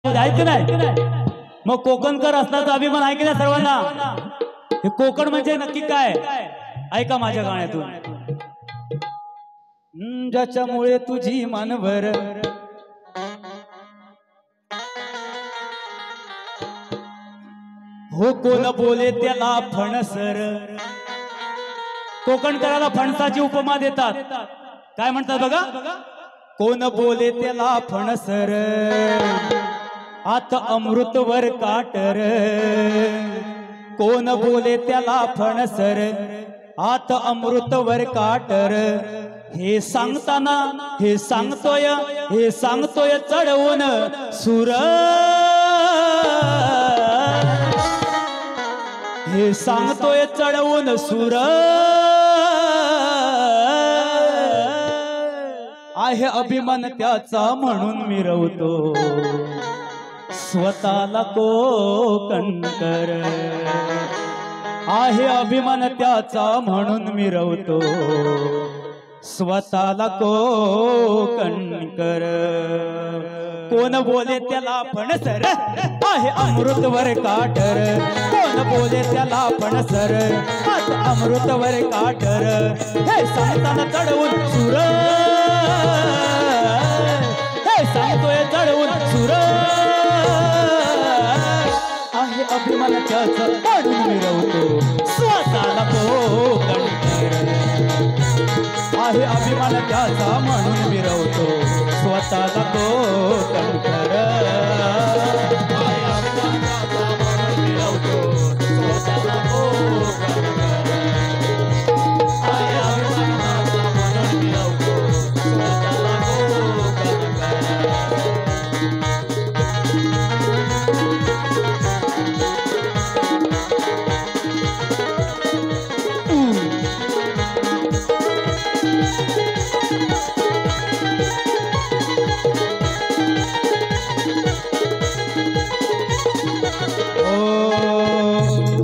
आहे की नाही? मग कोकणकर असल्याचा अभिमान आहे की नाही सर्वांना? हे कोकण म्हणजे नक्की काय? ऐका माझ्या गाण्यातून. ज्याच्यामुळे तुझी मानवर हो कोण बोले त्याला फणसर. कोकणकराला फणसाची उपमा देतात. काय म्हणतात बघा? कोण बोले त्याला फणसर आत अमृतवर काटर. कोण बोले त्याला फणसर आत अमृतवर काटर. हे सांगताना हे सांगतोय चढवून सुर. हे सांगतोय चढवून सुर. आहे अभिमान त्याचा म्हणून मिरवतो स्वतःला कोकणकर. आहे अभिमान त्याचा म्हणून मिरवतो स्वतःला कोकणकर. कोण बोले त्याला फणसर आहे अमृतवर काटर. कोण बोले त्याला फणसर आहे अमृतवर काटर. हे सांगताना चढवून सुर. हे सांगतोय चढवून सुर. आहे अभिमान त्याचा म्हणून मिरवतो स्वतःला कोकणकर. आहे अभिमान त्याचा म्हणून मिरवतो स्वतःला कोकणकर. आहे अभिमान त्याचा म्हणून मिरवतो स्वतःला कोकणकर. आहे अभिमान त्याचा म्हणून मिरवतो स्वतःला कोकणकर.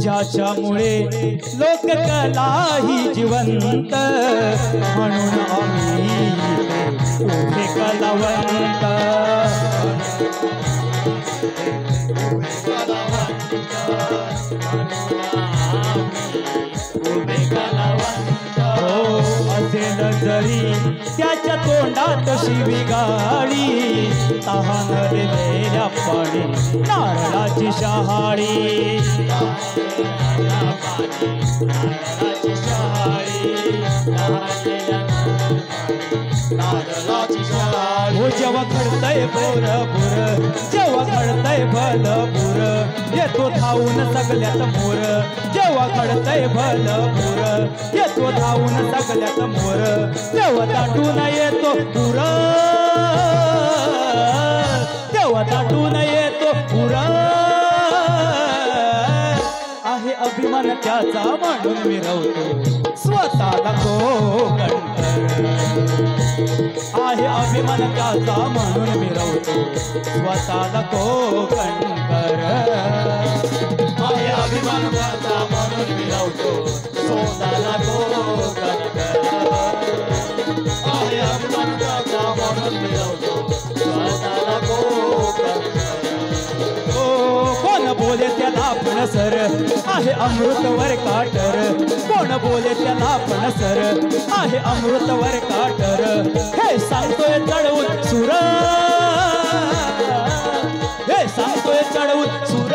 ज्याच्यामुळे लोककला ही जिवंत म्हणून आम्ही उभे कलावंत. हो असेल जरी त्याच्या तोंडात शिवीगाळी तहानलेल्या पाणी नारळाची शहाळी. हो जेव्हा घडतय बोर बुर जेव्हा घडतय भल बुर येतो धावून सगळ्यात मोर. जेव्हा घडतय भल बुर येतो धावून सगळ्यात मोर. तेव्हा दाटून येतो पुर. तेव्हा दाटून येतो पुर. आहे अभिमान त्याचा म्हणून मिरवतो स्वतःला कोकणकर. आहे अभिमान त्याचा म्हणून मिरवतो स्वतःला कोकणकर. आहे अभिमान त्याचा म्हणून मिरवतो स्वतःला कोकणकर. आहे अभिमान त्याचा म्हणून मिरवतो स्वतःला कोकणकर. कोण बोले त्याला फणसर आहे अमृतवर काटर. कोण बोले त्याला फणसर आहे अमृतवर काटर. हे सांगतोय चढवून सुर. हे सांगतोय चढवून सुर.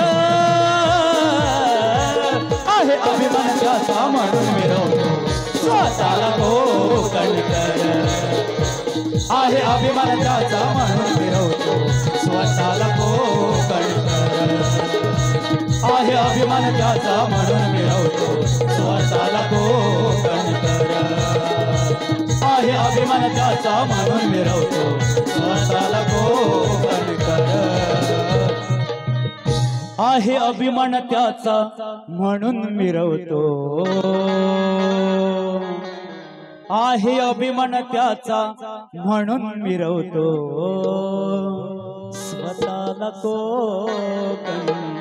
आहे अभिमान त्याचा म्हणून मिरवतो स्वतःला कोकणकर. आहे अभिमान त्याचा म्हणून मिरवतो स्वतःला कोकणकर. आहे अभिमान त्याचा म्हणून मिरवतो स्वतःला कोकणकर. आहे अभिमान त्याचा म्हणून मिरवतो स्वतःला कोकणकर. आहे अभिमान त्याचा म्हणून मिरवतो. आहे अभिमान त्याचा म्हणून मिरवतो स्वतःला कोकणकर.